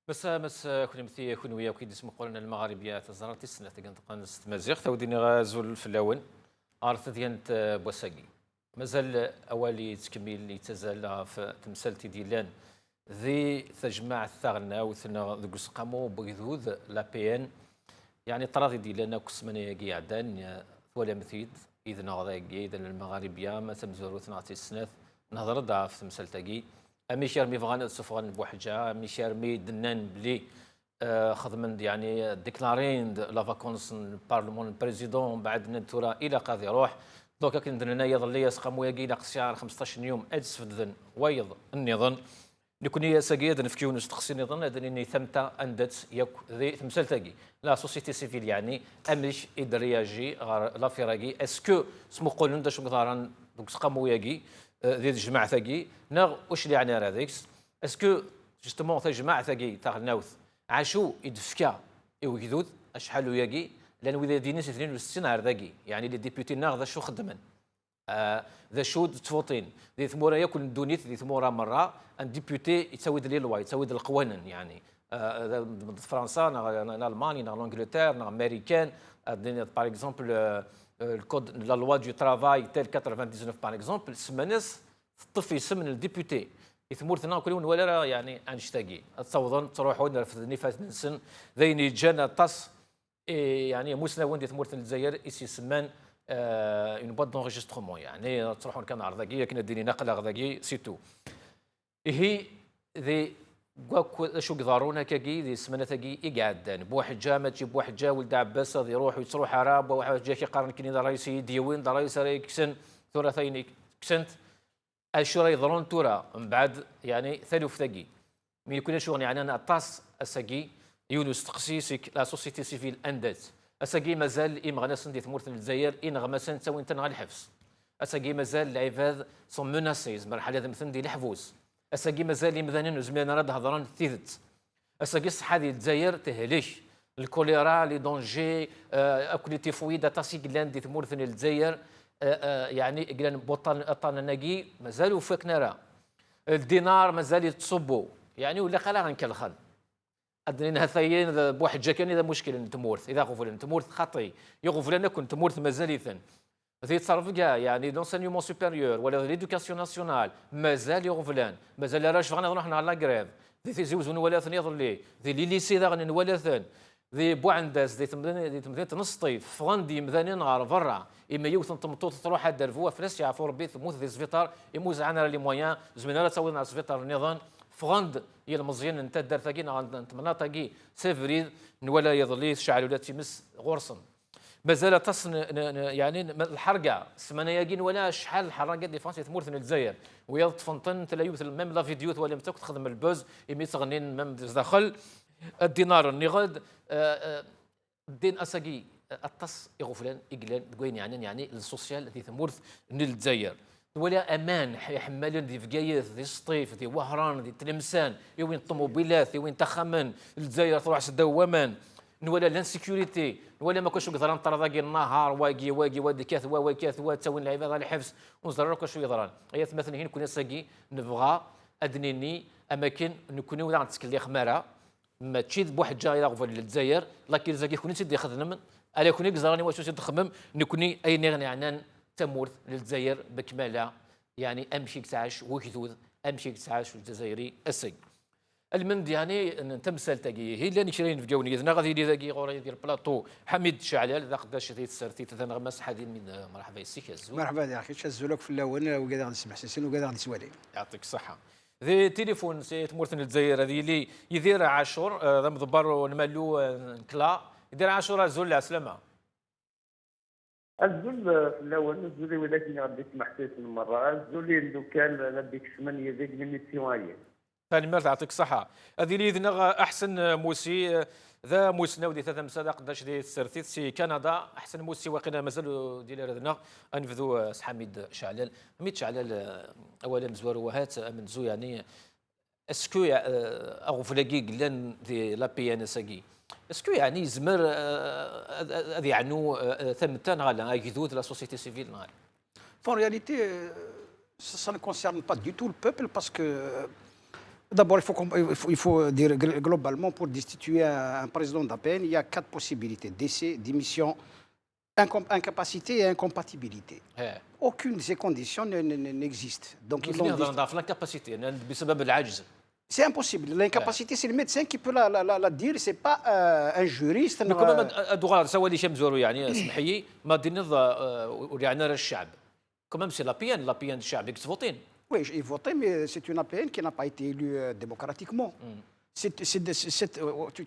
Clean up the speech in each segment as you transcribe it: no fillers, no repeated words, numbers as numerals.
مسا كنا مثي كون ويا وكيد اسمو قولنا المغاربيه تزرات السنه تقن مزيغ توديني غازول في الاول عرفت ديانت بوساقي مازال اوالي تكمل اللي تزال في تمثالتي ديالان ذي تجمع الثغنا وثنا ذوك سقامو بغيذوذ لا بي ان يعني طراضي ديالنا كسمنا ياكي عدان ولا مثيد اذا نغضاكي اذا المغاربيه ما تمزورو ثناتي السنه نهضر ضعف في تمثالتاكي امي شارمي فغان سفغان بوحجه امي شارمي دنان بلي خدمن يعني ديكلارين لا فاكونس البارلمون البريزيدون بعد نتورا الى قاضي يروح دوكا كندرنا يظل يسقم وياكي قصيار 15 يوم ادس فدذن ويض النظام نكوني ساقيد نفكيو نستقصي نظن انني ثمتا اندت ياك ذي تمثالتاكي لا سوسيتي سيفيل يعني امش ادرياجي لا فيراكي اسكو سمو قولون دا شو مثلا دوك سقام وياكي ذي الجماعه ثاقي نغ واش اللي يعني راديكس اسكو جوستومون ثا جماعه ثاقي تاع الناوث عاشو يدفكا يوكيدود اشحال وياكي لان وذا دينيس 62 عار ذاقي يعني لي ديبيوتي نغ ذا شو خدمن ذا شو تفوتين ذي ثمورا ياكل الدونيت ذي ثمورا مره ان ديبيوتي يسوي لي لوا يسوي القوانين يعني فرنسا نا المانيا نا لانجلتير نا امريكان باغ اكزومبل الكود لا لوا دو ترافاي تيل 99 باغ اكزومبل سمانس طفي سمن الديبيوتي يثمورتنا كلون ولا يعني انشتاقي تصوضن تروحوا نرفدني فات نسن ذيني جانا طاس يعني موسنا وين ثمورت الجزائر يسي سمان اون بوات دونجسترومون يعني تروحوا كان عرضاكي كنا ديني نقل غداكي سي تو هي ذي شو قدارونا كاكي ذي سمنتاكي يقعدان بواحد جا ما تجيب بواحد جا ولد عباس غادي يروح ويتروح عرب وواحد جا كيقارن كني دا رايسي ديوين دا رايس راي كسن ثلاثين كسنت اشو راه يضرون تورا من بعد يعني ثالث ثاقي مي يكون شغل يعني انا طاس اساقي يونس تقسيسك لا سوسيتي سيفيل اندات اساقي مازال إما غنسن دي ثمورت الجزائر إن غمسن تسوي انت الحبس اساقي مازال العباد سون مناسيز مرحله مثل دي الحبوس اساقي مازال مذانين زمان راه هضران تيدت اساقي الصحه ديال الجزائر تهليش الكوليرا لي دونجي اكل تيفويد تاسي كلان دي ثمورت الجزائر يعني كلان بوطان ناقي مازالوا فاكنا راه الدينار مازال يتصبوا يعني ولا قال غنكلخن ادرين هثايين بواحد جاكاني هذا مشكل نتمورث اذا غفلان تمورث خطي يغفلان كنت تمورث مازال يثن ذي تصرف كاع يعني لونسينيومون سوبيريور ولا ليدوكاسيون ناسيونال مازال يغفلان مازال راش غنروح نروح على لاكريف ذي زوزون ولا ثن يظلي ذي لي ليسي ذا غنولا ثن ذي بوعنداس ذي تمدين تنسطي فغندي مذانين غار برا اما يوثن تمطوط تروح على الدرفوه فلاس يعرفوا ربي تموت ذي سفيطار يموز عنا لي مويان زمينا لا تسوي على السفيطار النظام فغند يا المزيان انت دار ثاقي نتمناطاقي سيفريد نولا يظلي شعل ولا تيمس غورصن مازال تصن يعني الحرقه السمانه ياقين ولا شحال الحرقه دي فرنسا تمورث الجزائر ويا تفنطن تلا يوث ميم لا فيديو ولا متى تخدم البوز يمي تغنين ميم داخل الدينار النغد الدين اساقي الطس يغفلان اقلان تقوين يعني السوسيال في ثمورث الجزائر ولا امان حمالين دي فقايث دي سطيف دي وهران دي تلمسان يوين الطوموبيلات يوين تخمن الجزائر تروح سدوامان ولا لانسيكوريتي ولا ما كنتش يضران طرداقي النهار واقي وادي كاثوا تسوي العباد على الحبس ونزرر كل شويه يضران هي مثلا هنا كنا ساقي نبغى ادنيني اماكن نكون ولا نتسكلي خماره ما تشيد بواحد جاي غفل للجزائر لكن زاكي كوني تدي خدمن الا كوني كزراني واش تخمم نكوني اي نغني عنان تمورث للجزائر بكماله يعني امشي كتعاش وكذوذ امشي كتعاش الجزائري السي المند يعني تمثال تاقي هي اللي نشرين في جوني اذا غادي لي ذاكي غوري ديال بلاطو حميد شعلال ذا قداش تيت سرتي تنغمس حدين من مرحبا يسيك الزول مرحبا يا اخي شازولك في الاول وكذا غادي نسمع سيسين وكذا غادي نسوالي يعطيك الصحه ذي تليفون سي تمورثن الجزائر هذه اللي يدير عاشور ذا مضبر ونمالو كلا يدير عاشور الزول العسلامه الزول في الاول الزول ولكن غادي تسمح فيه المره الزول لو كان لديك الثمانيه ديك ليميسيون ثاني مرة يعطيك الصحة هذه اللي إذن أحسن موسي ذا موسنا ودي ثلاثة مسادة قداش دي سرتيت سي كندا أحسن موسي واقيلا مازال ديال هذنا أنفذو حميد شعلال حميد شعلال أولا مزوار وهات من زو يعني اسكو أغفلاكي قلان دي لا بي ان اس كي اسكو يعني زمر هذه عنو ثمتان غالا يكذوذ لا سوسيتي سيفيل نغال فون رياليتي ça ne concerne pas du tout le peuple parce que D'abord, il faut dire globalement, pour destituer un président d'APN, il y a 4 possibilités: décès, démission, incapacité et incompatibilité. ها Aucune de ces conditions n'existe. Donc, ils خلينا l'ont نهضر dit. نهضر في لا كاباسيتي بسبب العجز. C'est impossible. L'incapacité, c'est le médecin qui peut la dire. C'est pas un juriste. مي كومام هادو غير سوالي شي مزورو يعني اسمح لي ما دير وريعنا الشعب كومام سي لا بي ان الشعب يكتفوتين. Oui, j'ai voté, mais c'est une APN qui n'a pas été élue démocratiquement.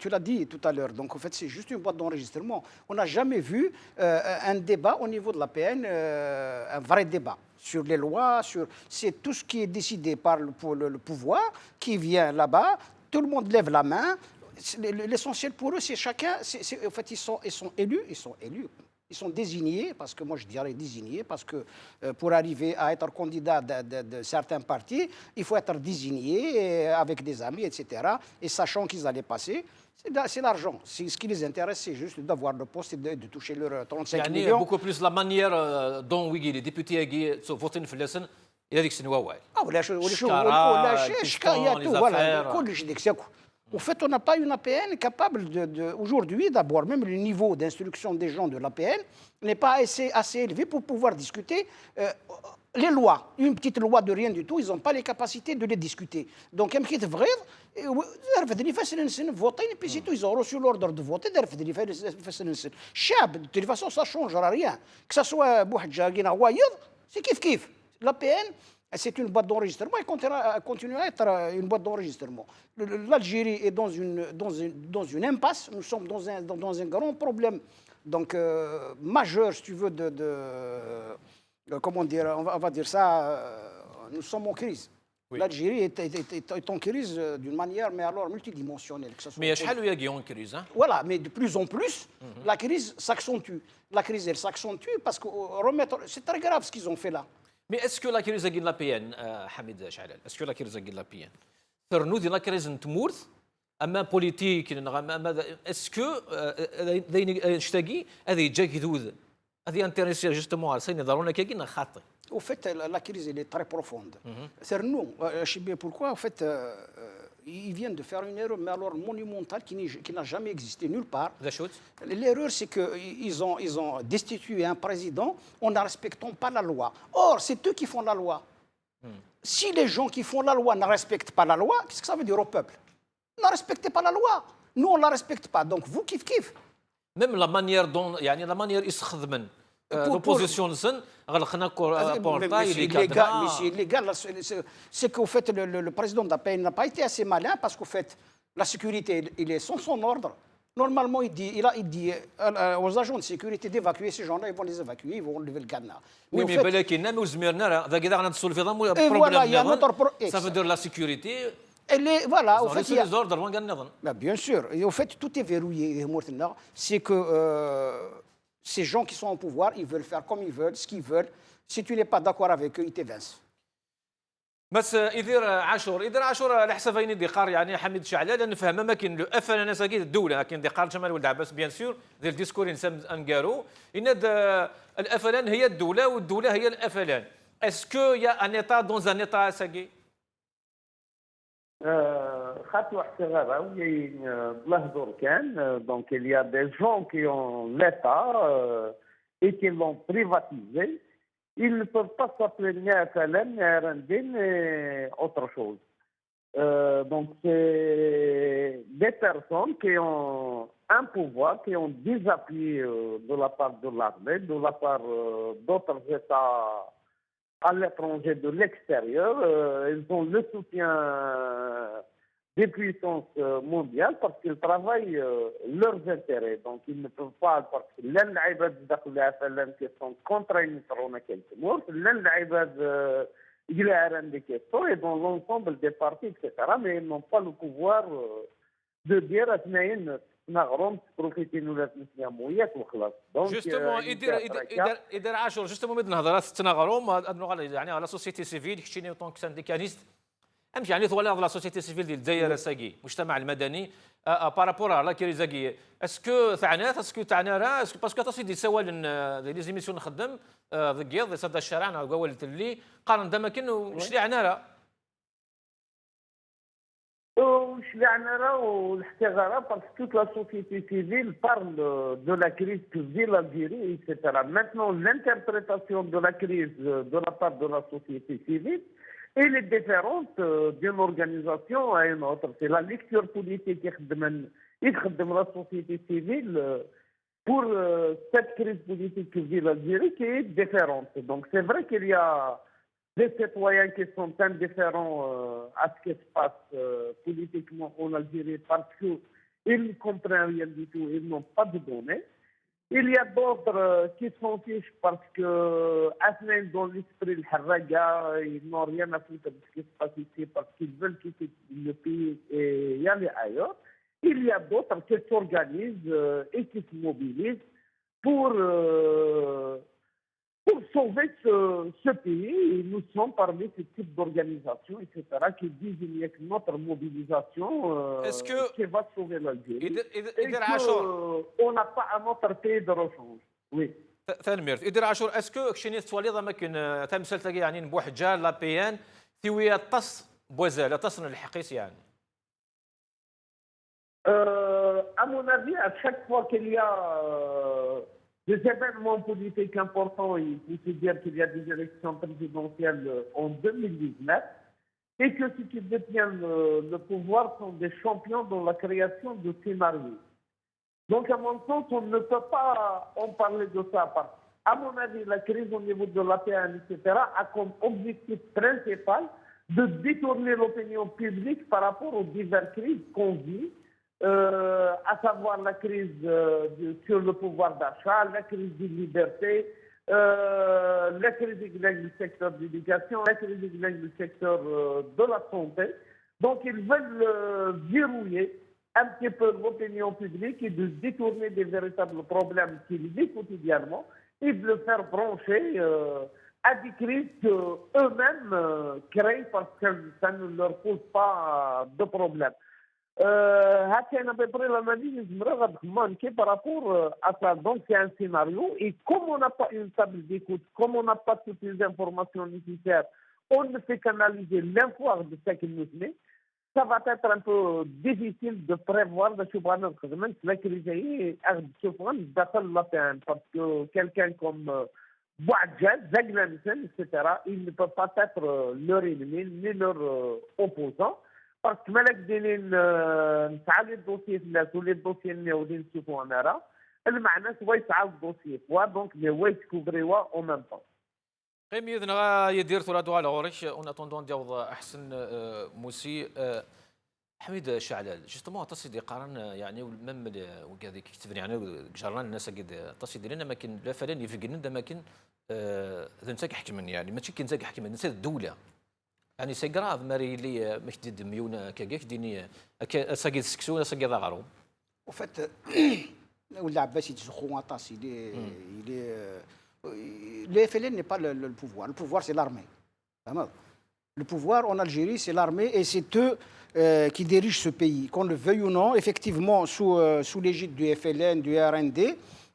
Tu l'as dit tout à l'heure. Donc, en fait, c'est juste une boîte d'enregistrement. On n'a jamais vu un débat au niveau de l'APN, un vrai débat sur les lois. C'est tout ce qui est décidé par le pouvoir qui vient là-bas. Tout le monde lève la main. L'essentiel pour eux, c'est chacun. En fait, ils sont élus. Ils sont désignés, parce que moi je dirais désignés, parce que pour arriver à être candidat de certains partis, il faut être désigné avec des amis, etc. Et sachant qu'ils allaient passer, c'est l'argent. Ce qui les intéresse, c'est juste d'avoir le poste et de toucher leurs 35 يعني millions. بوكو بلوس لا مانيير دون ويجي لي ديبوتي يجي فوتين في اللسن الى ديك السنه واعر. ولا شو كل شيء ديك ساكو. En fait, on n'a pas une APN capable aujourd'hui, d'abord, même le niveau d'instruction des gens de l'APN n'est pas assez élevé pour pouvoir discuter les lois. Une petite loi de rien du tout, ils n'ont pas les capacités de les discuter. Donc, un petit vrai, voter, puis c'est tout, ils ont reçu l'ordre de voter, de toute façon, ça ne changera rien. Que ce soit Bouhadja, c'est kiff-kiff. L'APN, c'est une boîte d'enregistrement et continuera à être une boîte d'enregistrement. L'Algérie est dans une impasse. Nous sommes dans un grand problème donc, majeur, si tu veux, comment dire, on va dire ça, nous sommes en crise. Oui. L'Algérie est en crise d'une manière, mais alors multidimensionnelle. Mais il y a une crise. Hein? Voilà, mais de plus en plus, la crise s'accentue. La crise, elle s'accentue parce que c'est très grave ce qu'ils ont fait là. Mais est-ce que la crise de la PN, Hamid Chalal, est-ce que la crise de la PN, فرنو دي لا كريز نتمورث اما بوليتيك اسكو نشتاقي هذه جاك ذوذ هذه انتريسي جوستومون على سيني ضروري كاين خاطئ. Au fait, la crise, elle est très profonde. Cernou, je sais bien pourquoi. En fait, ils viennent de faire une erreur, mais alors monumentale, qui n'a jamais existé nulle part. L'erreur, c'est qu'ils ont destitué un président en ne respectant pas la loi. Or, c'est eux qui font la loi. Si les gens qui font la loi ne respectent pas la loi, qu'est-ce que ça veut dire au peuple? Ne respectez pas la loi. Nous, on ne la respecte pas. Donc, vous, kiff. Même la manière dont, la manière يستخدمن l'opposition نسن غلقنا بورتاي اللي كادرا. Mais c'est illégal. C'est qu'au fait, le président d'APN n'a pas été assez malin parce qu'au fait, la sécurité, il est sans son ordre. Normalement, il dit aux agents de sécurité d'évacuer ces gens-là, ils vont les évacuer, ils vont lever le cadenas. Oui, mais بلاكي نامي وزميرنا ذا كذا غنتصل في ضم problème. Ça veut dire la sécurité. Voilà, au fait, il y a des ordres. Bien sûr. Et au fait, tout est verrouillé. C'est que ces gens qui sont au pouvoir, ils veulent faire comme ils veulent, ce qu'ils veulent. Si tu n'es pas d'accord avec eux, ils t'évincent. بس يدير عاشور على حسب اين ديقار يعني حميد شعلال نفهم ما كاين لو اف انا ناس اكيد الدوله كاين ديقار جمال ولد عباس بيان سور ديال الديسكور انسان انكارو ان الافلان هي الدوله والدوله هي الافلان اسكو يا ان ايتا دون ان ايتا ساكي خاطر صغيره وهي بلا هضور كان دونك il y a des gens qui ont l'état et qui l'ont privatisé. Ils ne peuvent pas s'appeler ni FLN, ni RND, ni autre chose. Donc, c'est des personnes qui ont un pouvoir, qui ont des appuis de la part de l'armée, de la part d'autres États à l'étranger, de l'extérieur. Ils ont le soutien des puissances mondiales parce qu'ils travaillent leurs intérêts. Donc, ils ne peuvent pas, parce que l'Al'ibad qui sont contraints de quelques morts, l'Al'ibad qui sont et dans l'ensemble des partis, etc. Mais ils n'ont pas le pouvoir de dire à جوستومون يدير عاشور جوستومون مد نهضر تناغروم يعني على سوسيتي سيفيل كشيني طونك سانديكاليست امشي يعني طوال لا سوسيتي سيفيل ديال الجزائر ساكي المجتمع المدني بارابور على كيريزاكي اسكو تعنات اسكو باسكو تصيدي سوال لي زيميسيون نخدم ضكيض صدى الشارع انا قولت لي قارن دما كاين وشري عناره parce que toute la société civile parle de la crise que vit l'Algérie, etc. Maintenant, l'interprétation de la crise de la part de la société civile, elle est différente d'une organisation à une autre. C'est la lecture politique qui de la société civile pour cette crise politique que vit l'Algérie qui est différente. Donc c'est vrai qu'il y a des citoyens qui sont indifférents à ce qui se passe politiquement en Algérie parce qu'ils ne comprennent rien du tout, ils n'ont pas de données. Il y a d'autres qui s'en fichent parce que, dans l'esprit le harraga, ils n'ont rien à foutre de ce qui se passe ici parce qu'ils veulent quitter le pays et y aller ailleurs. Il y a d'autres qui s'organisent et qui se mobilisent pour sauver ce pays. Et nous sommes parmi ce type d'organisations, etc., qui disent qu'il y a que notre mobilisation qui va sauver l'Algérie. Et qu'on n'a pas un autre pays de rechange. Oui. تنمير إدري عاشور اسكو كشيني توالي ضا ماكن تمثل تاكي يعني نبوح جال لا بي ان ثويه تص بوزال تصن الحقيس يعني À mon avis, à chaque fois qu'il y a des événements politiques importants, il faut se dire qu'il y a des élections présidentielles en 2019 et que ceux qui détiennent le pouvoir sont des champions dans la création de scénarios. Donc, à mon sens, on ne peut pas en parler de ça. À mon avis, la crise au niveau de l'APN, etc., a comme objectif principal de détourner l'opinion publique par rapport aux diverses crises qu'on vit. À savoir la crise sur le pouvoir d'achat, la crise des libertés, la crise du secteur de l'éducation, la crise du secteur de la santé. Donc ils veulent verrouiller un petit peu l'opinion publique et de détourner des véritables problèmes qu'ils vivent quotidiennement et de le faire brancher à des crises qu'eux-mêmes créent parce que ça ne leur pose pas de problème. هكذا بيبري l'analyse par rapport à ça. Donc c'est un scénario et comme on n'a pas une table d'écoute, comme on n'a pas toutes les informations nécessaires, on ne fait qu'analyser l'info de ce qui nous met. Ça va être un peu difficile de prévoir de ce point de vue la crise est parce que quelqu'un comme Bouadjad, Zaglansen, etc., il ne peut pas être leur ennemi ni leur opposant. Parce que مالك دايرين نسعى الدوسيي في الناس ولي الدوسيي اللي نشوفوا انا المعنى سوا يسعى الدوسيي فوا دونك لي واي تكوفريوا اون ميم طون قيم يدنا يدير ثلاث على غوريش اون اتوندون ديوض احسن موسي حميد شعلال جوستومون تصيدي قارن يعني ميم وكذا كتبني يعني جران الناس قد تصيدي لنا ماكن لا فلان يفقن دا ماكن ذا نتاك حكمن يعني ماشي كي نتاك حكمن نتا الدوله يعني سي غراف ماري لي مكتد ميونا كاكاك ديني ساكي سكسو ساكي ضاغرو au fait ولا عباس يتزخو طاس le FLN n'est pas le pouvoir c'est l'armée. Le pouvoir en Algérie c'est l'armée et c'est eux qui dirigent ce pays, qu'on le veuille ou non. Effectivement, sous l'égide du FLN, du RND,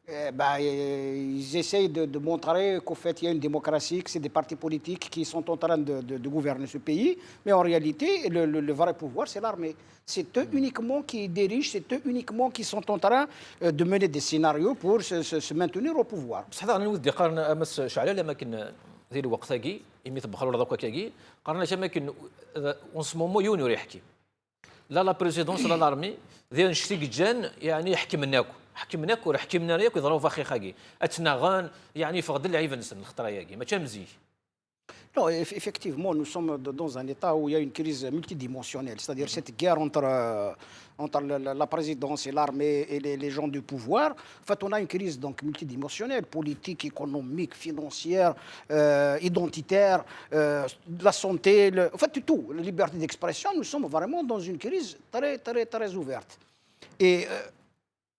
ils essayent de montrer qu'au fait, il y a une démocratie, que c'est des partis politiques qui sont en train de gouverner ce pays. Mais en réalité, le vrai pouvoir, c'est l'armée. C'est eux uniquement qui dirigent, c'est eux uniquement qui sont en train de mener des scénarios pour se maintenir au pouvoir. بصح هذا نود قارن امس شعلة لما كن ذي الوقت هاكي يمي تبخلوا هذاك كاكي قارن شما كن اون سو مومون يونيور يحكي لا بريزيدونس لا لارمي ذي نشتي جان يعني يحكم لناكو حكمناك ولا حكمنا رياك يضربوا فخي خاكي اتناغان يعني فقد اللعيبه نسن الخطره ياكي ما مزيج. Non, effectivement, nous sommes dans un état où il y a une crise multidimensionnelle, c'est-à-dire cette guerre entre la présidence et l'armée et les gens du pouvoir. En fait, on a une crise donc multidimensionnelle, politique, économique, financière, identitaire, la santé, en fait tout, la liberté d'expression. Nous sommes vraiment dans une crise très, très, très ouverte. Et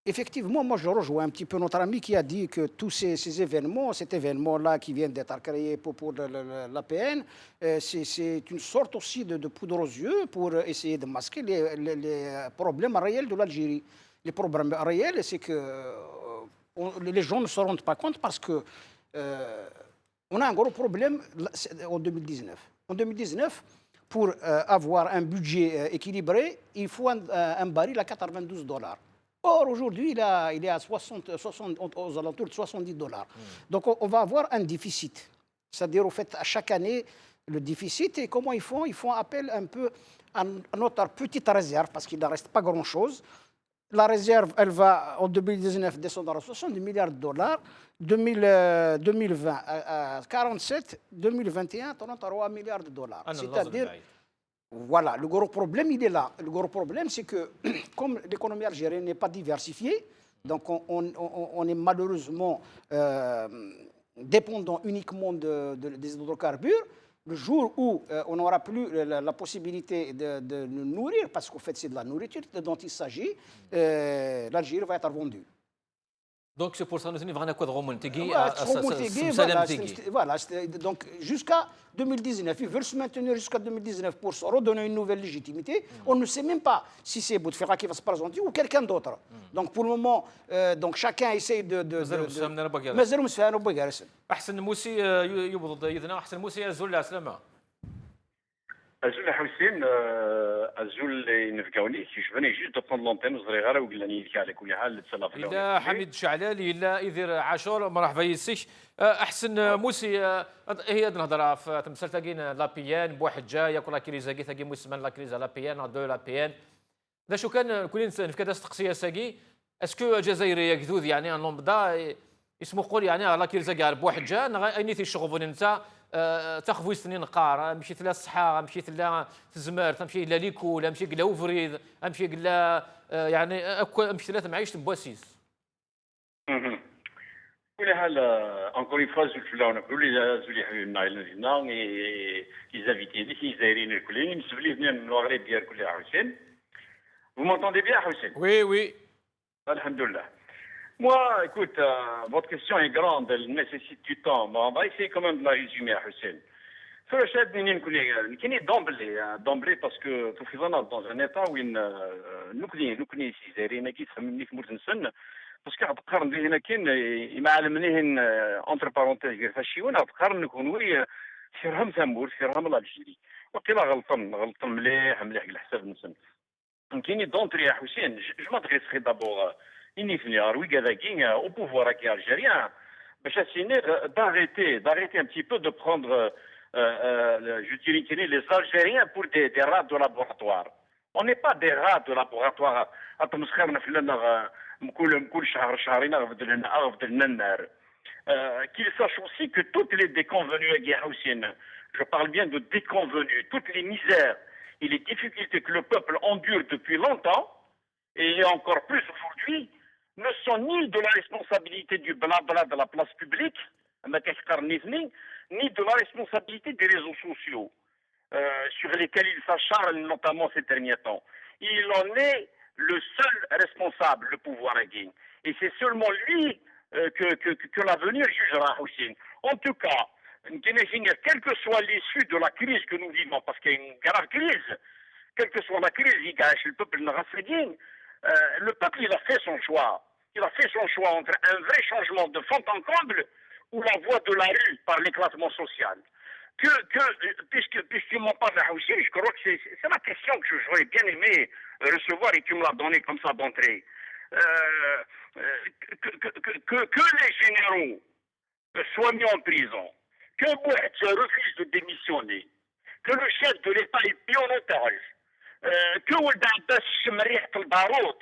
effectivement, moi je rejoins un petit peu notre ami qui a dit que tous ces événements, cet événement-là qui vient d'être créé pour l'APN, c'est une sorte aussi de poudre aux yeux pour essayer de masquer les problèmes réels de l'Algérie. Les problèmes réels, c'est que les gens ne se rendent pas compte parce que on a un gros problème en 2019. En 2019, pour avoir un budget équilibré, il faut un baril à 92 dollars. Or, aujourd'hui, il est à 60, aux alentours de 70 dollars. Donc, on va avoir un déficit. C'est-à-dire, au fait, à chaque année, le déficit. Et comment ils font? Ils font appel un peu à notre petite réserve, parce qu'il ne reste pas grand-chose. La réserve, elle va en 2019 descendre à 70 milliards de dollars, 2020 à 47, 2021 33 milliards de dollars. C'est-à-dire, voilà, le gros problème, il est là. Le gros problème, c'est que comme l'économie algérienne n'est pas diversifiée, donc on est malheureusement dépendant uniquement des hydrocarbures. Le jour où on n'aura plus la possibilité de nous nourrir, parce qu'en fait c'est de la nourriture dont il s'agit, l'Algérie va être vendue. Donc c'est pour ça que nous avons quoi de remonter voilà, donc jusqu'à 2019, ils veulent se maintenir jusqu'à 2019 pour se redonner une nouvelle légitimité. On ne sait même pas si c'est Bouteflika qui va se présenter ou quelqu'un d'autre. Donc pour le moment, donc chacun essaye de مازال مسفهنا بقارس احسن موسي يبض يدنا احسن موسي ازول سلامه Azul Hussein, Azul نفقاوني كيشبني جوست دو بروند لونتين وزري غير وقال لي على كل حال تسلف لا حميد شعلالي لا يدير عاشور مرحبا يسيش احسن موسي هي نهضر في تمثال تاكين لابيان بواحد جا ياكل كريزا كي تاكي موسمان لا كريزا لابيان دو لابيان لا شو كان كل انسان في كذا تقسيه ساكي اسكو جزائري يكذوذ يعني ان لومبدا اسمو قول يعني لا كريزا كاع بواحد جا ايني تيشغفون انت تاخذ سنين قار مشيت لا الصحه مشيت لا الزمار تمشي لا ليكول مشي لا وفريد امشي لا يعني مشيت لا معيش بواسيس كل حال encore une fois زول فلاونا كل زول يحيونا لنا les invités les زايرين الكلين مسبلي من المغرب ديال كل حسين. Vous m'entendez bien Hussein? Oui oui. Alhamdulillah. Moi, écoute, votre question est grande, elle nécessite du temps. Bon, on va essayer quand même de la résumer, Hussein. Sur le chef, nous d'emblée, parce que tout faisant dans un état où nous connaissons ici, qui sont parce que après, il m'a amené entre parenthèses, نكونوا فيرهم ثمور فيرهم الألجيري. وقيل غلطن مليح الحساب نسن. كاين دونتري يا حسين، je m'adresserai d'abord au pouvoir algérien, d'arrêter un petit peu de prendre, je dirais, les Algériens pour des rats de laboratoire. On n'est pas des rats de laboratoire. Qu'ils sachent aussi que toutes les déconvenues, je parle bien de déconvenues, toutes les misères et les difficultés que le peuple endure depuis longtemps, et encore plus aujourd'hui, ne sont ni de la responsabilité du blabla de la place publique, ni de la responsabilité des réseaux sociaux sur lesquels il s'acharne notamment ces derniers temps. Il en est le seul responsable, le pouvoir aguin. Et c'est seulement lui que l'avenir jugera aussi. En tout cas, quelle que soit l'issue de la crise que nous vivons, parce qu'il y a une grave crise, quelle que soit la crise, il gâche le peuple le peuple, il a fait son choix. Il a fait son choix entre un vrai changement de fond en comble ou la voie de la rue par l'éclatement social. Puisqu'il m'en parle à Hussein, je crois que c'est la question que j'aurais bien aimé recevoir et tu me l'as donné comme ça d'entrée. Que les généraux soient mis en prison, que Bouhet refuse de démissionner, que le chef de l'État est pris en otage, que Ould Abbas Chemrih Baroud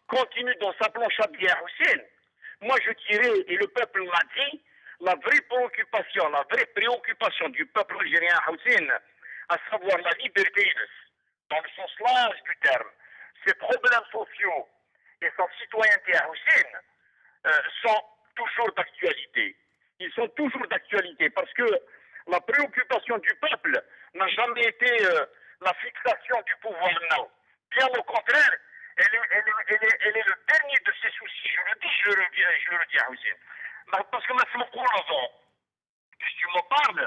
continue dans sa planche à billets Hussein, moi je dirais, et le peuple l'a dit, la vraie préoccupation du peuple algérien Hussein, à savoir la liberté, dans le sens large du terme, ses problèmes sociaux et sa citoyenneté à Hussein sont toujours d'actualité. Ils sont toujours d'actualité parce que la préoccupation du peuple n'a jamais été la fixation du pouvoir, non. Bien au contraire, elle est le dernier de ses soucis. Je le dis à Hussein. Parce que si tu me parles,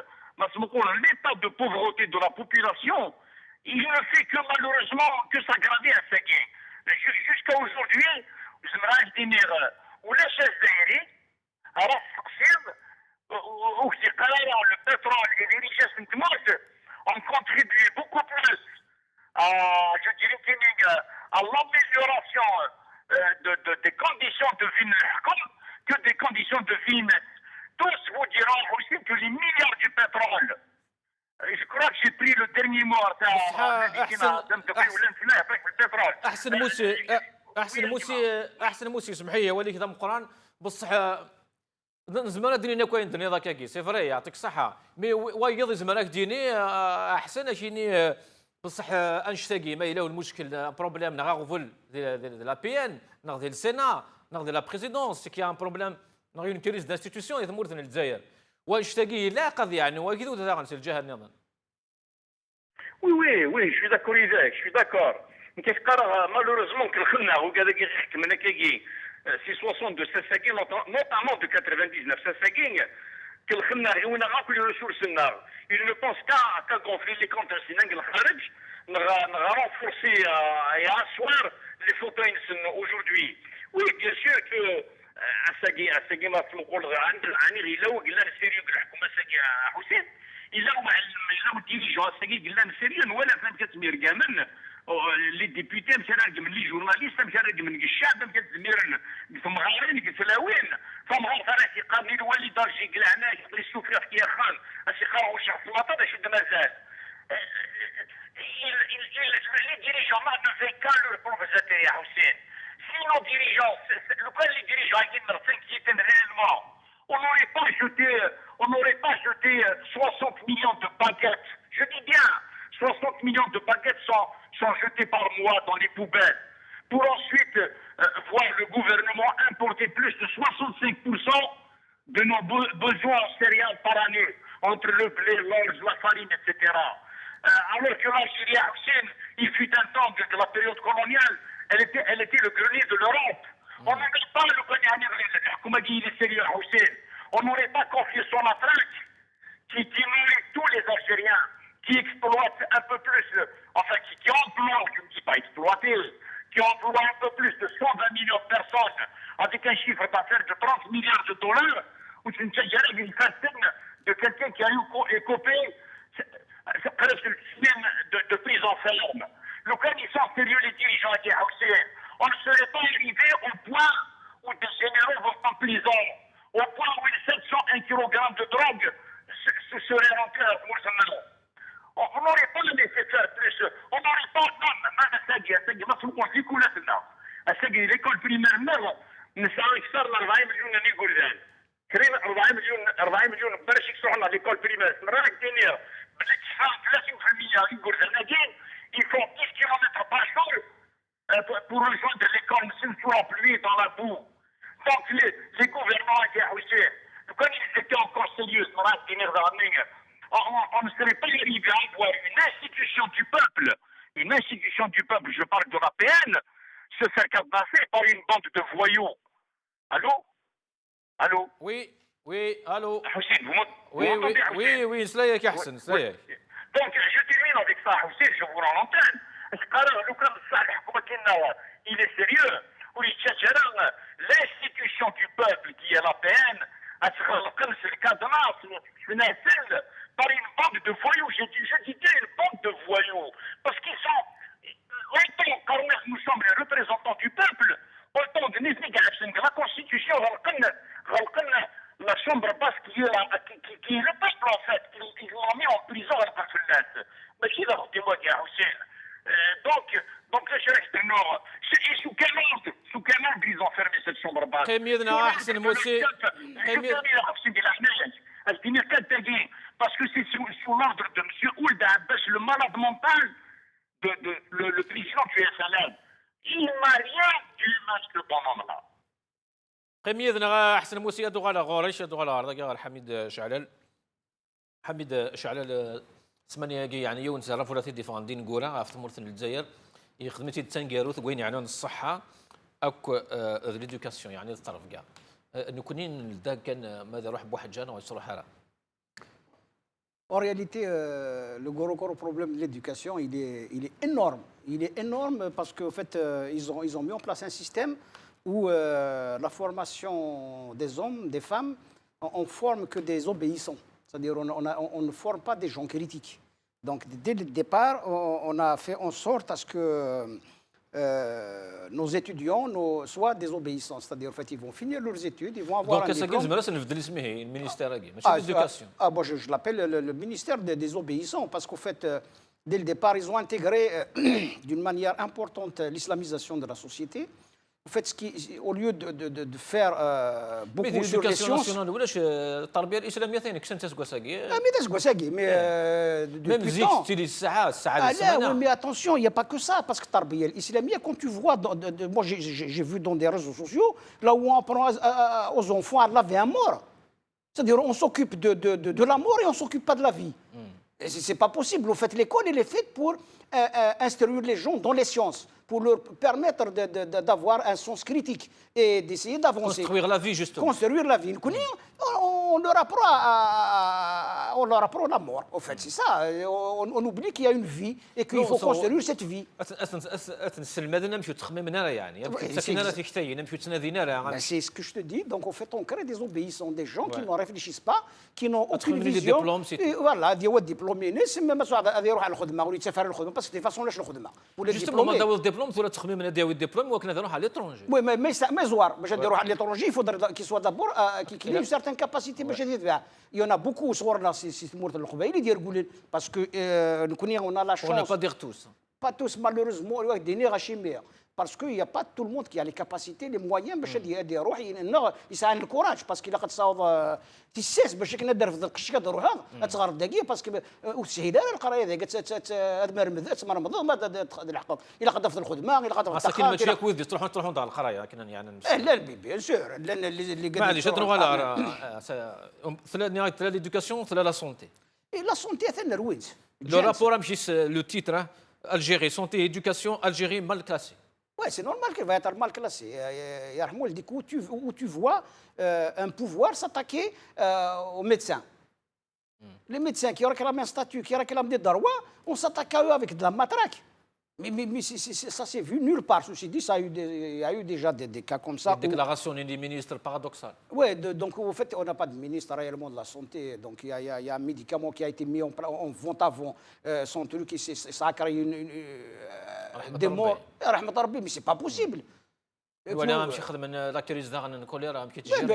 l'état de pauvreté de la population, il ne fait que malheureusement que s'aggraver à sa guerre. Jusqu'à aujourd'hui, le pétrole et les richesses je dirais, à l'amélioration des conditions de vie que des conditions de vie. Tous vous diront aussi que les milliards du pétrole. Je crois que j'ai pris le dernier mot. احسن موسي احسن موسي احسن موسي سمح لي وليك ذا مقران بصح زمان ديني كاين دنيا ذاك كي سي فري يعطيك الصحه مي وايض زمانك ديني احسن اشيني بصح انشتاقي ما الا المشكل بروبليم نغاغفل لا بي ان نغ السينا نغ لا بريزيدونس كي ان بروبليم نغ اون كريز دانستيتيسيون يثمرتنا الجزائر وانشتاقي لا قضيه يعني واكيد وذا غنسى الجهه النظام. Oui, je suis d'accord avec, je suis d'accord. Mais qu'est-ce que malheureusement que c'est 62 ساساكين notamment de 99 ساساكين كالخنا غيونا غا كل ressources النار. Il ne pense qu'à gonfler les comptes سينان الخارج نغا renforcer et asseoir les fauteuils aujourd'hui. Oui, bien sûr que اساكي ما تنقول عن غيلاو قلنا سيريو الحكومه اساكي حسين الا ديريجون اساكي قلنا سيريو ولا فهم كتمير كامل لي ديبيتي مشى راقم لي جورناليست مشى راقم الشعب مشى تزمير ثم غارين كتلاوين ثم غارتي قاني الولي دارجي قلع هناك لي سوفير في خان اسي خاو شخص الوطن اش مازال les dirigeants ne font qu'à leur propre يا حسين. Si nos dirigeants, les dirigeants s'inquiétaient réellement, on n'aurait pas jeté 60 millions de baguettes. Je dis bien, 60 millions de baguettes sont jetées par mois dans les poubelles, pour ensuite voir le gouvernement importer plus de 65% de nos besoins en céréales par année, entre le blé, l'orge, la farine, etc. Alors que l'Algérie, il fut un temps de la période coloniale, elle était le grenier de l'Europe. On n'aurait pas le grenier, comme a dit les sérieux Hussein, on n'aurait pas confié son attaque qui nourrit tous les Algériens, qui exploitent un peu plus, enfin qui emploient, je ne dis pas exploiter, qui emploient un peu plus de 120 millions de personnes avec un chiffre d'affaires de 30 milliards de dollars, ou une facette de quelqu'un qui a eu écopé presque une semaine de prison ferme. Le cas ils sont sérieux les dirigeants qui on ne serait pas arrivé au point où des généraux vont en prison, au point où les 701 kg de drogue se seraient remplis à Mourzanou. On n'aurait pas laissé faire plus, on n'aurait pas, non, l'école primaire, نساوي كثر من 40 مليون نيقول ذلك. كريم 40 مليون باش يكسروا l'école primaire. راك دينير بالاتفاق 30% يقول ذلك. Ils font 10 km par jour pour rejoindre l'école sous la pluie, dans la boue. Donc les gouvernants étaient aussi. Quand ils étaient encore sérieux, on ne serait pas arrivé à avoir une institution du peuple, je parle de l'APN, se faire cabasser par une bande de voyous. Allô Oui, allô Hussein, vous m'entendez Oui, سلايك أحسن سلايك. Donc, je termine avec ça, Hussein, je vous rends l'antenne. Il est sérieux. L'institution du peuple qui est l'APN, par une bande de voyous, je dis bien une bande de voyous, parce qu'ils sont, autant quand nous sommes les représentants du peuple, autant de la Constitution, la chambre basse qui est le peuple en fait, ils l'ont mis en prison à la fenêtre. Mais qui l'a témoigné à Hussein. Donc je reste nord. Sous quel ordre ils ont fermé cette chambre basse? قيميدنا أحسن موسي parce que c'est sous l'ordre de M. Ould Abbas, le malade mental, le président du SLM. Il n'a rien du mal ce bonhomme-là. قيميدنا أحسن موسي أدو على غوريش أدو على عرضك غير حميد شعلل ثمانية يعني يوم تعرفوا لا ديفان دين غورا عرفت مرتن الجزائر يخدمتي تنقاروث وين يعنون الصحة أكو ليدوكاسيون يعني الطرف كاع نكونين دا كان ماذا روح بواحد جانا ويصرح هذا. En réalité, le gros problème de l'éducation, il est énorme. Il est énorme parce qu'en fait, ils ont mis en place un système où la formation des hommes, des femmes, on forme que des obéissants. C'est-à-dire on ne forme pas des gens critiques. Donc, dès le départ, on a fait en sorte à ce que nos étudiants soient désobéissants. C'est-à-dire, en fait, ils vont finir leurs études, ils vont avoir un diplôme. Donc, le ministère de l'éducation. Bon, je l'appelle le ministère des désobéissants, parce qu'au fait, dès le départ, ils ont intégré d'une manière importante l'islamisation de la société. En fait, au lieu de faire beaucoup sur les sciences... Mais attention, il n'y a pas que ça, parce que Tarbiya l'islamia, quand tu vois... Moi, j'ai vu dans des réseaux sociaux, là où on apprend aux enfants à laver un mort. C'est-à-dire, on s'occupe de la mort et on ne s'occupe pas de la vie. Ce n'est pas possible. En fait, l'école, elle est faite pour instruire les gens dans les sciences, pour leur permettre d'avoir un sens critique et d'essayer d'avancer. Construire la vie, justement. Construire la vie. On leur apprend la mort, en fait, c'est ça. On oublie qu'il y a une vie et qu'il faut construire cette vie. C'est ce que je te dis. Donc, en fait, on crée des obéissants, des gens qui ne réfléchissent pas, qui n'ont aucune vision. Voilà, des diplômés, c'est même ça, parce que de toute façon, ليش الخدمة. Justement, داو الدبلوم ولا تخمم انا داوي الدبلوم ولكن نروح على l'étranger. Oui, mais زوار باش يروح à l'étranger, il faudrait qu'il soit d'abord qu'il ait une certaine capacité باش يدير. Il y en a beaucoup صورنا سي مورت القبائل يدير يقول parce que on a la chance. On n'a pas dire tous. Pas tous malheureusement des négachiméens. Parce qu'il n'y a pas tout le monde qui a les capacités, les moyens باش يروح يسعى الكوراج parce qu'il a قد صاوب تيساس باش كندير في القش كدروح هذا تصغر الدقيقه باسكو وتسهيل القرايه هذه تمرمض ما الحقوق الا قد في الخدمه الا قد في التخطيط ماشي كويس تروحوا دار القرايه كنا يعني لا بيان سور اللي قد معليش نروحوا على نهايه ليدوكاسيون لا سونتي لا سونتي حتى النرويج لو رابور ماشي لو تيتر Algérie, santé, éducation, Algérie mal classée. Oui, c'est normal qu'elle va être mal classée. Où tu vois un pouvoir s'attaquer aux médecins. Les médecins qui réclament un statut, qui réclament des droits, on s'attaque à eux avec de la matraque. Mais ça s'est vu nulle part. Ceci dit, il y a eu déjà des cas comme ça. Des déclarations des ministres paradoxales. Oui, donc en fait, on n'a pas de ministre réellement de la santé. Donc il y a un médicament qui a été mis en vente avant son truc, ça a créé des morts. Mais c'est pas possible.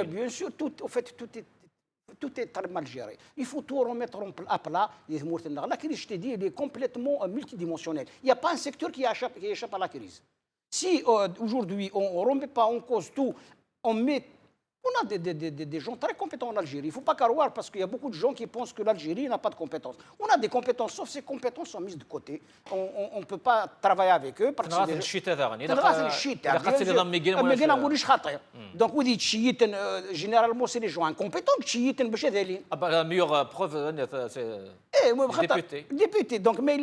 Bien sûr, tout est très mal géré. Il faut tout remettre à plat. La crise, je te dis, elle est complètement multidimensionnelle. Il n'y a pas un secteur qui échappe à la crise. Si aujourd'hui on ne remet pas en cause tout, on a des gens très compétents en Algérie. Il ne faut pas croire parce qu'il y a beaucoup de gens qui pensent que l'Algérie n'a pas de compétences. On a des compétences, sauf ces compétences sont mises de côté. On ne peut pas travailler avec eux. Parce donc, vous dites chiites, généralement, c'est les gens incompétents. Chiites, la meilleure preuve, c'est député. Donc, mais